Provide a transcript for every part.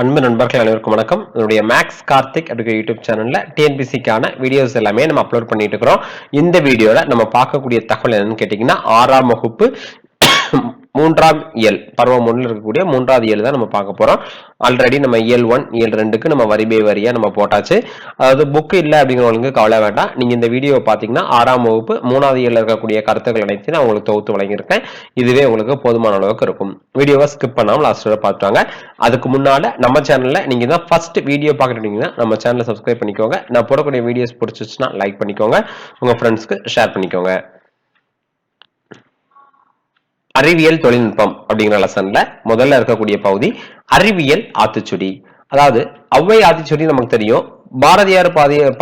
அன்பு நண்பர்கள் அனைவருக்கும் வணக்கம். என்னுடைய மேக்ஸ் கார்த்திக் அப்படிங்கிற யூடியூப் சேனல்ல டிஎன்பிசிக்கான வீடியோஸ் எல்லாமே நம்ம அப்லோட் பண்ணிட்டு இருக்கிறோம். இந்த வீடியோல நம்ம பார்க்கக்கூடிய தகவல் என்னன்னு கேட்டீங்கன்னா 6ஆம் வகுப்பு 3ஆம் இயல் பருவம் 1ல் இருக்கக்கூடிய 3வது இயல் தான் நம்ம பார்க்க போறோம். ஆல்ரெடி நம்ம இயல் 1 இயல் 2க்கு நம்ம வரி பை வரியா நம்ம போட்டாச்சு. அதாவது புக் இல்லை அப்படிங்கிறவங்களுக்கு கவலை வேண்டாம். நீங்க இந்த வீடியோ பார்த்தீங்கன்னா 6ஆம் வகுப்பு 3வது இயல்ல இருக்கக்கூடிய கருத்துக்கள் அனைத்தையும் நான் உங்களுக்கு தொகுத்து வழங்கியிருக்கேன். இதுவே உங்களுக்கு போதுமான அளவுக்கு இருக்கும். வீடியோவை ஸ்கிப் பண்ணாமல் லாஸ்ட் வரை பார்த்துவாங்க. அதுக்கு முன்னால நம்ம சேனல்ல நீங்க தான் ஃபர்ஸ்ட் வீடியோ பார்க்குறீங்கன்னா நம்ம சேனலை சப்ஸ்கிரைப் பண்ணிக்கோங்க. நான் போடக்கூடிய வீடியோஸ் பிடிச்சிச்சுன்னா லைக் பண்ணிக்கோங்க. உங்க ஃப்ரெண்ட்ஸ்க்கு ஷேர் பண்ணிக்கோங்க. அறிவியல் தொழில்நுட்பம் அப்படிங்கிற லெசன்ல முதல்ல இருக்கக்கூடிய பகுதி அறிவியல் ஆத்திச்சுடி. அதாவது ஔவை ஆத்திச்சுடி நமக்கு தெரியும். பாரதியார்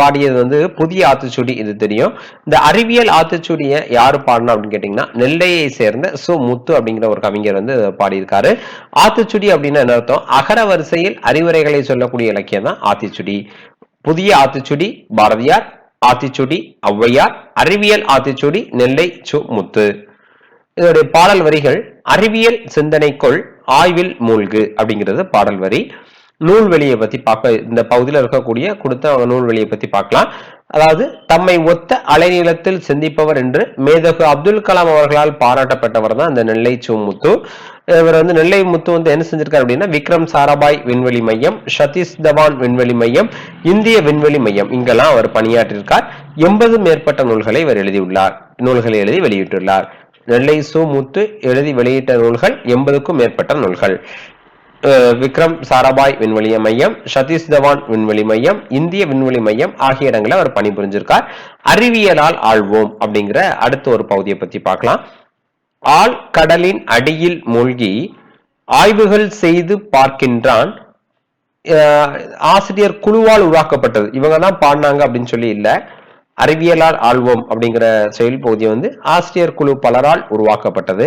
பாடியது வந்து புதிய ஆத்திச்சுடி, இது தெரியும். இந்த அறிவியல் ஆத்திச்சுடியை யாரு பாடினா அப்படின்னு கேட்டீங்கன்னா நெல்லையை சேர்ந்த சு முத்து அப்படிங்கிற ஒரு கவிஞர் வந்து பாடியிருக்காரு. ஆத்திச்சுடி அப்படின்னு என்ன அர்த்தம்? அகர வரிசையில் அறிவுரைகளை சொல்லக்கூடிய இலக்கியம் தான் ஆத்திச்சுடி. புதிய ஆத்திச்சுடி பாரதியார், ஆத்திச்சுடி ஔவையார், அறிவியல் ஆத்திச்சுடி நெல்லை சு முத்து. இதோடைய பாடல் வரிகள் அறிவியல் சிந்தனைக்குள் ஆய்வில் மூழ்கு அப்படிங்கிறது பாடல் வரி. நூல்வெளியை பத்தி பார்க்க இந்த பகுதியில் இருக்கக்கூடிய கொடுத்த நூல்வெளியை பத்தி பார்க்கலாம். அதாவது தம்மை ஒத்த அலைநீளத்தில் சிந்திப்பவர் என்று மேதகு அப்துல் கலாம் அவர்களால் பாராட்டப்பட்டவர் தான் இந்த நெல்லை சு முத்து. இவர் வந்து நெல்லை முத்து வந்து என்ன செஞ்சிருக்காரு அப்படின்னா விக்ரம் சாராபாய் விண்வெளி மையம், சதீஷ் தவான் விண்வெளி மையம், இந்திய விண்வெளி மையம் இங்கெல்லாம் அவர் பணியாற்றியிருக்கார். 80 மேற்பட்ட நூல்களை இவர் நூல்களை எழுதி வெளியிட்டுள்ளார். நெல்லை சு முத்து எழுதி வெளியிட்ட நூல்கள் 80க்கும் மேற்பட்ட நூல்கள். விக்ரம் சாராபாய் விண்வெளி மையம், சதீஷ் தவான் விண்வெளி மையம், இந்திய விண்வெளி மையம் ஆகிய இடங்களில் அவர் பணிபுரிஞ்சிருக்கார். அறிவியலால் ஆழ்வோம் அப்படிங்கிற அடுத்த ஒரு பகுதியை பத்தி பார்க்கலாம். ஆழ் கடலின் அடியில் மூழ்கி ஆய்வுகள் செய்து பார்க்கின்றான். ஆசிரியர் குழுவால் உருவாக்கப்பட்டது. இவங்க தான் பாடினாங்க அப்படின்னு சொல்லி இல்ல. அறிவியலால் ஆழ்வோம் அப்படிங்கிற செயல் பகுதி வந்து ஆசிரியர் குழு பலரால் உருவாக்கப்பட்டது.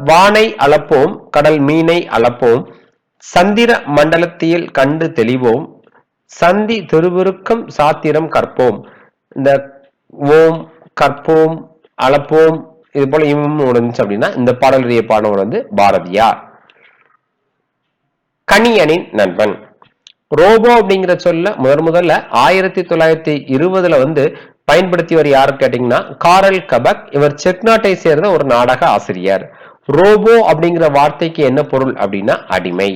வானை அளப்போம், கடல் மீனை அளப்போம், சந்திர மண்டலத்தில் கண்டு தெளிவோம், சந்தி திருவிருக்கம் சாத்திரம் கற்போம். இந்த ஓம், கற்போம், அளப்போம் இது போல இருந்துச்சு அப்படின்னா இந்த பாடலுடைய பாடல் வந்து பாரதியார். கணியனின் நண்பன். ரோபோ அப்படிங்கிற சொல்ல முதல்ல 1920 வந்து பயன்படுத்தியவர் யாரு கேட்டீங்கன்னா காரல் கபக். இவர் செக் நாட்டை சேர்ந்த ஒரு நாடக ஆசிரியர். ரோபோ அப்படிங்கிற வார்த்தைக்கு என்ன பொருள் அப்படின்னா அடிமை.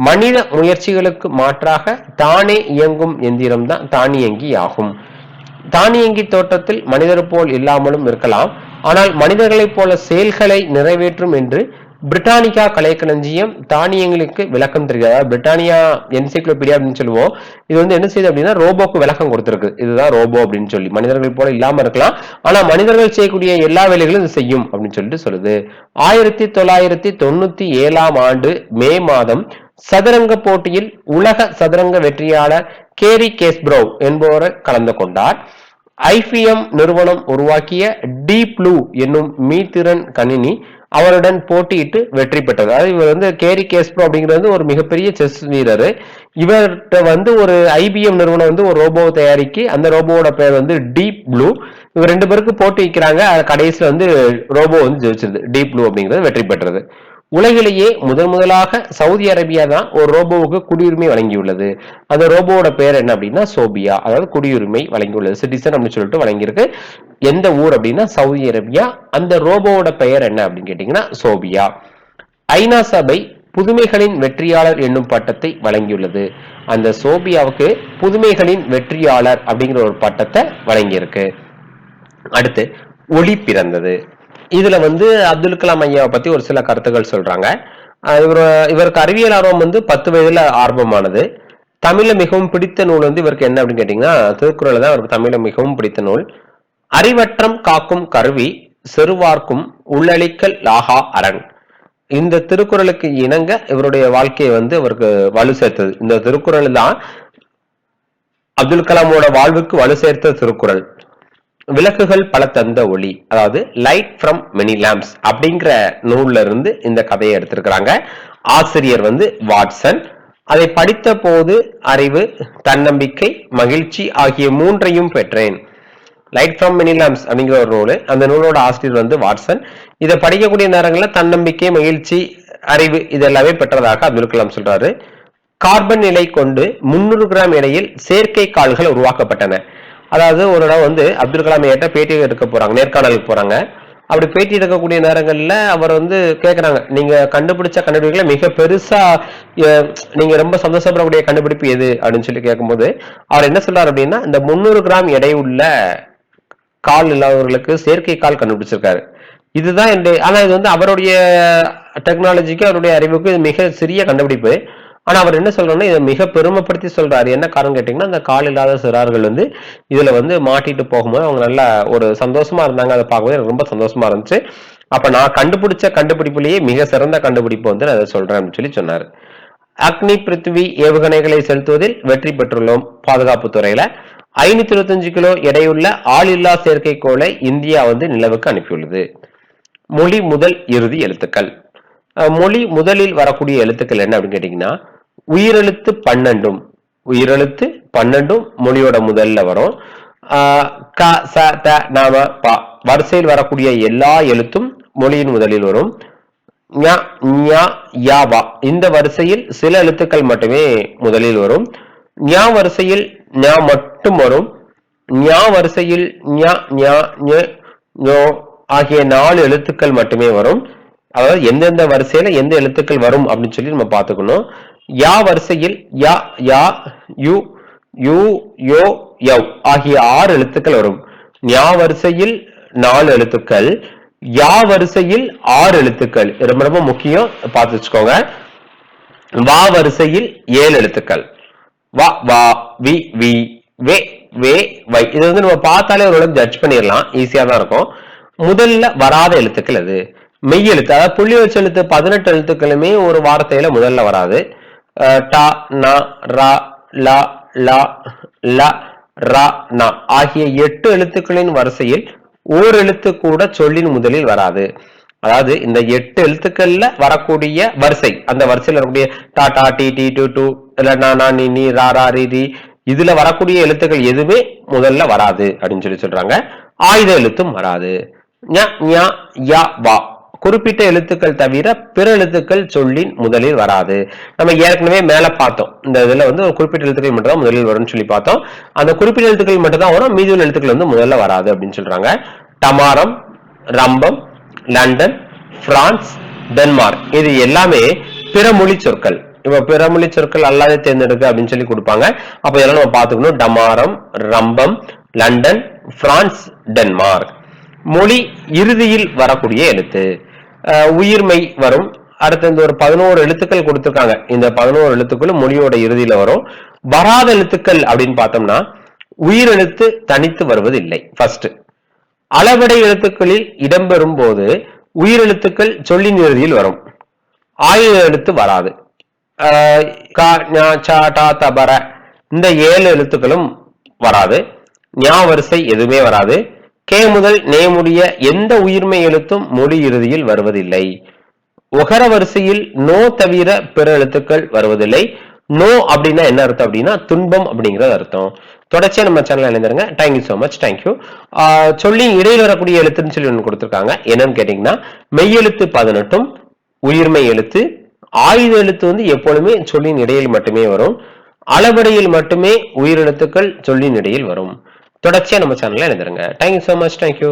மனித முயற்சிகளுக்கு மாற்றாக தானே இயங்கும் எந்திரம் தான் தானியங்கி ஆகும். தானியங்கி தோற்றத்தில் மனிதர் போல் இல்லாமலும் இருக்கலாம், ஆனால் மனிதர்களைப் போல செயல்களை நிறைவேற்றும் என்று பிரிட்டானிக்கா கலைக்களஞ்சியம் தானியங்களுக்கு விளக்கம் தெரியாது. பிரிட்டானியா என்சைக்ளோபீடியா அப்படின்னு சொல்லுவோம். இது வந்து என்ன செய்யுது அப்படின்னா ரோபோக்கு விளக்கம் கொடுத்திருக்கு. இதுதான் ரோபோ அப்படின்னு சொல்லி. மனிதர்கள் போல இல்லாம இருக்கலாம், ஆனா மனிதர்கள் செய்யக்கூடிய எல்லா வேலைகளும் இது செய்யும் அப்படின்னு சொல்லிட்டு சொல்லுது. 1997ஆம் ஆண்டு மே மாதம் சதுரங்க போட்டியில் உலக சதுரங்க வெற்றியாளர் கேரி கேஸ்ப்ரோவ் என்பவரை கலந்து கொண்டார். ஐபிஎம் நிறுவனம் உருவாக்கிய டீப் ப்ளூ என்னும் மீத்திறன் கணினி அவருடன் போட்டியிட்டு வெற்றி பெற்றது. அதாவது இவர் வந்து கேரி கேஸ்ப்ரோ அப்படிங்கிறது ஒரு மிகப்பெரிய செஸ் வீரர். இவர்கிட்ட வந்து ஒரு ஐபிஎம் நிறுவனம் வந்து ஒரு ரோபோ தயாரிக்கு, அந்த ரோபோவோட பேர் வந்து டீப் ப்ளூ. இவர் 2 பேருக்கு போட்டி வைக்கிறாங்க. கடைசியில் வந்து ரோபோ வந்து ஜெயிச்சிருது. டீப் ப்ளூ அப்படிங்கிறது வெற்றி பெற்றது. உலகிலேயே முதலாக சவுதி அரேபியா தான் ஒரு ரோபோவுக்கு குடியுரிமை வழங்கியுள்ளது. அந்த ரோபோவோட பேர் என்ன அப்படின்னா சோபியா, அதாவது குடியுரிமை வழங்கியுள்ளது, சிட்டிசன் அப்படின்னு சொல்லிட்டு வழங்கியிருக்கு. எந்த ஊர் அப்படின்னா சவுதி அரேபியா. அந்த ரோபோவோட பெயர் என்ன அப்படின்னு கேட்டீங்கன்னா சோபியா. ஐநா சபை புதுமைகளின் வெற்றியாளர் என்னும் பட்டத்தை வழங்கியுள்ளது. அந்த சோபியாவுக்கு புதுமைகளின் வெற்றியாளர் அப்படிங்கிற ஒரு பட்டத்தை வழங்கியிருக்கு. அடுத்து ஒளி பிறந்தது. இதுல வந்து அப்துல் கலாம் ஐயாவை பத்தி ஒரு சில கருத்துக்கள் சொல்றாங்க. இவருக்கு அறிவியல் ஆர்வம் வந்து 10 வயதுல ஆரம்பமானது. தமிழ்ல மிகவும் பிடித்த நூல் வந்து இவருக்கு என்ன அப்படின்னு கேட்டீங்கன்னா திருக்குறள் தான் அவருக்கு தமிழ்ல மிகவும் பிடித்த நூல். அறிவற்றம் காக்கும் கருவி செருவார்க்கும் உள்ளளிக்கல் லாகா அரண். இந்த திருக்குறளுக்கு இணங்க இவருடைய வாழ்க்கையை வந்து அவருக்கு வலு சேர்த்தது. இந்த திருக்குறள் தான் அப்துல் கலாமோட வாழ்வுக்கு வலு சேர்த்த திருக்குறள். விளக்குகள் பல தந்த ஒளி, அதாவது லைட் ஃப்ரம் மெனி லேம்ப்ஸ் அப்படிங்கிற நூல்ல இருந்து இந்த கதையை எடுத்திருக்கிறாங்க. ஆசிரியர் வந்து வாட்சன். அதை படித்த போது அறிவு, தன்னம்பிக்கை, மகிழ்ச்சி ஆகிய 3ஐயும் பெற்றேன். லைட் ஃப்ரம் மெனி லேம்ப்ஸ் அப்படிங்கிற ஒரு நூல். அந்த நூலோட ஆசிரியர் வந்து வாட்சன். இதை படிக்கக்கூடிய நேரங்களில் தன்னம்பிக்கை, மகிழ்ச்சி, அறிவு இது எல்லாமே பெற்றதாக அப்துல் கலாம் சொல்றாரு. கார்பன் நிலை கொண்டு 300 கிராம் எடையில் செயற்கை கால்கள் உருவாக்கப்பட்டன. அதாவது ஒரு இடம் வந்து அப்துல் கலாம் ஐயாட்ட பேட்டி எடுக்க போறாங்க, நேர்காணலுக்கு போறாங்க. அப்படி பேட்டி எடுக்கக்கூடிய நேரங்கள்ல அவர் வந்து கேட்கறாங்க, நீங்க கண்டுபிடிச்ச கண்டுபிடிப்புல மிக பெருசா நீங்க ரொம்ப சந்தோஷப்படக்கூடிய கண்டுபிடிப்பு எது அப்படின்னு சொல்லி கேட்கும்போது அவர் என்ன சொல்றாரு அப்படின்னா, இந்த 300 கிராம் எடை உள்ள கால் இல்லாதவர்களுக்கு செயற்கை கால் கண்டுபிடிச்சிருக்காரு. இதுதான் ஆனா இது வந்து அவருடைய டெக்னாலஜிக்கு அவருடைய அறிவுக்கு இது மிக சிறிய கண்டுபிடிப்பு. ஆனா அவர் என்ன சொல்றாருன்னா இதை மிக பெருமைப்படுத்தி சொல்றாரு. என்ன காரணம் கேட்டீங்கன்னா, அந்த கால் இல்லாத சிறார்கள் வந்து இதுல வந்து மாட்டிட்டு போகும்போது அவங்க நல்லா ஒரு சந்தோஷமா இருந்தாங்க. அதை பார்க்கும்போது எனக்கு ரொம்ப சந்தோஷமா இருந்துச்சு. அப்ப நான் கண்டுபிடிச்ச கண்டுபிடிப்புலேயே மிக சிறந்த கண்டுபிடிப்பு வந்து நான் அதை சொல்றேன் அப்படின்னு சொல்லி சொன்னாரு. அக்னி பிருத்திவி ஏவுகணைகளை செலுத்துவதில் வெற்றி பெற்றுள்ளோம். பாதுகாப்பு துறையில 525 கிலோ எடையுள்ள ஆளில்லா செயற்கைக்கோளை இந்தியா வந்து நிலவுக்கு அனுப்பியுள்ளது. மொழி முதல் இறுதி எழுத்துக்கள். மொழி முதலில் வரக்கூடிய எழுத்துக்கள் என்ன அப்படின்னு கேட்டீங்கன்னா, உயிரெழுத்து 12. உயிரெழுத்து 12 மொழியோட முதல்ல வரும். க ச த நாம ப வரிசையில் வரக்கூடிய எல்லா எழுத்தும் மொழியின் முதலில் வரும். ஞ ஞ யா வா இந்த வரிசையில் சில எழுத்துக்கள் மட்டுமே முதலில் வரும். ஞ வரிசையில் ஞ மட்டும் வரும். ஞ வரிசையில் ஞ ஞ ஞ ஞோ ஆகிய 4 எழுத்துக்கள் மட்டுமே வரும். அதாவது எந்தெந்த வரிசையில எந்த எழுத்துக்கள் வரும் அப்படின்னு சொல்லி நம்ம பார்த்துக்கணும். யா வரிசையில் யா யா யு யூ யோ யவ் ஆகிய 6 எழுத்துக்கள் வரும். ஞா வரிசையில் 4 எழுத்துக்கள், யா வரிசையில் 6 எழுத்துக்கள். ரொம்ப ரொம்ப முக்கியம், பார்த்து வச்சுக்கோங்க. வா வரிசையில் 7 எழுத்துக்கள். வா வா வி வி வே வே வை. இது வந்து நம்ம பார்த்தாலே ஓரளவுக்கு ஜட்ஜ் பண்ணிடலாம், ஈஸியா தான் இருக்கும். முதல்ல வராத எழுத்துக்கள் அது மெய் எழுத்து. அதாவது புள்ளி வச்ச எழுத்து 18 எழுத்துக்களுமே ஒரு வார்த்தையில முதல்ல வராது. டா நா ரா லா லா ல ரா நா ஆகிய 8 எழுத்துக்களின் வரிசையில் ஓர் எழுத்து கூட சொல்லின் முதலில் வராது. அதாவது இந்த 8 எழுத்துக்கள்ல வரக்கூடிய வரிசை, அந்த வரிசையில் வரக்கூடிய டா டா டி டி டு டு இல்ல நா நா நீ நீ ரா ரா ரி ரி இதுல வரக்கூடிய எழுத்துக்கள் எதுவுமே முதல்ல வராது அப்படின்னு சொல்லி சொல்றாங்க. ஆயுத எழுத்தும் வராது. ஞ ஞ ய வா குறிப்பிட்ட எழுத்துக்கள் தவிர பிற எழுத்துக்கள் சொல்லின் முதலில் வராது. நம்ம ஏற்கனவே மேல பார்த்தோம், இந்த இதுல வந்து ஒரு குறிப்பிட்ட எழுத்துக்கள் மட்டும் தான் முதலில் வரும்னு சொல்லி பார்த்தோம். அந்த குறிப்பிட்ட எழுத்துக்கள் மட்டும் தான் வரும், மீதி உள்ள எழுத்துக்கள் வந்து முதல்ல வராது அப்படின்னு சொல்றாங்க. டமாரம், ரம்பம், லண்டன், பிரான்ஸ், டென்மார்க் இது எல்லாமே பிற மொழி சொற்கள். இப்ப பிற மொழி சொற்கள் அல்லாத தேர்ந்தெடுக்க அப்படின்னு சொல்லி கொடுப்பாங்க. அப்ப இதெல்லாம் நம்ம பார்த்துக்கணும். டமாரம், ரம்பம், லண்டன், பிரான்ஸ், டென்மார்க். மொழி இறுதியில் வரக்கூடிய எழுத்து உயிர்மை வரும். அடுத்து இந்த ஒரு 11 எழுத்துக்கள் கொடுத்திருக்காங்க. இந்த 11 எழுத்துக்களும் மொழியோட இறுதியில வரும். வராத எழுத்துக்கள் அப்படின்னு பார்த்தோம்னா உயிரெழுத்து தனித்து வருவதில்லை. ஃபர்ஸ்ட் அளவடை எழுத்துக்களில் இடம்பெறும் போது உயிரெழுத்துக்கள் சொல்லின் இறுதியில் வரும். ஆயுத எழுத்து வராது. இந்த 7 எழுத்துக்களும் வராது. ஞா வரிசை எதுவுமே வராது. கே முதல் நே முடிய எந்த உயிர்மை எழுத்தும் மொழி இறுதியில் வருவதில்லை. உகர வரிசையில் நோ தவிர பிற எழுத்துக்கள் வருவதில்லை. நோ அப்படின்னா என்ன அர்த்தம் அப்படின்னா துன்பம் அப்படிங்கிறது அர்த்தம். தொடர்ச்சியா நம்ம சேனல் இணைந்திருங்க. Thank you so much. தேங்க்யூ. சொல்லி இடையில் வரக்கூடிய எழுத்துன்னு சொல்லி ஒன்று கொடுத்திருக்காங்க. என்னன்னு கேட்டீங்கன்னா, மெய்யெழுத்து 18 உயிர்மை எழுத்து. ஆயுத எழுத்து வந்து எப்பொழுதுமே சொல்லின் இடையில் மட்டுமே வரும். அளவடையில் மட்டுமே உயிரெழுத்துக்கள் சொல்லின் இடையில் வரும். தொடர்ச்சியா நம்ம சேனல்ல இணைந்திருங்க. Thank you so much. தேங்க்யூ.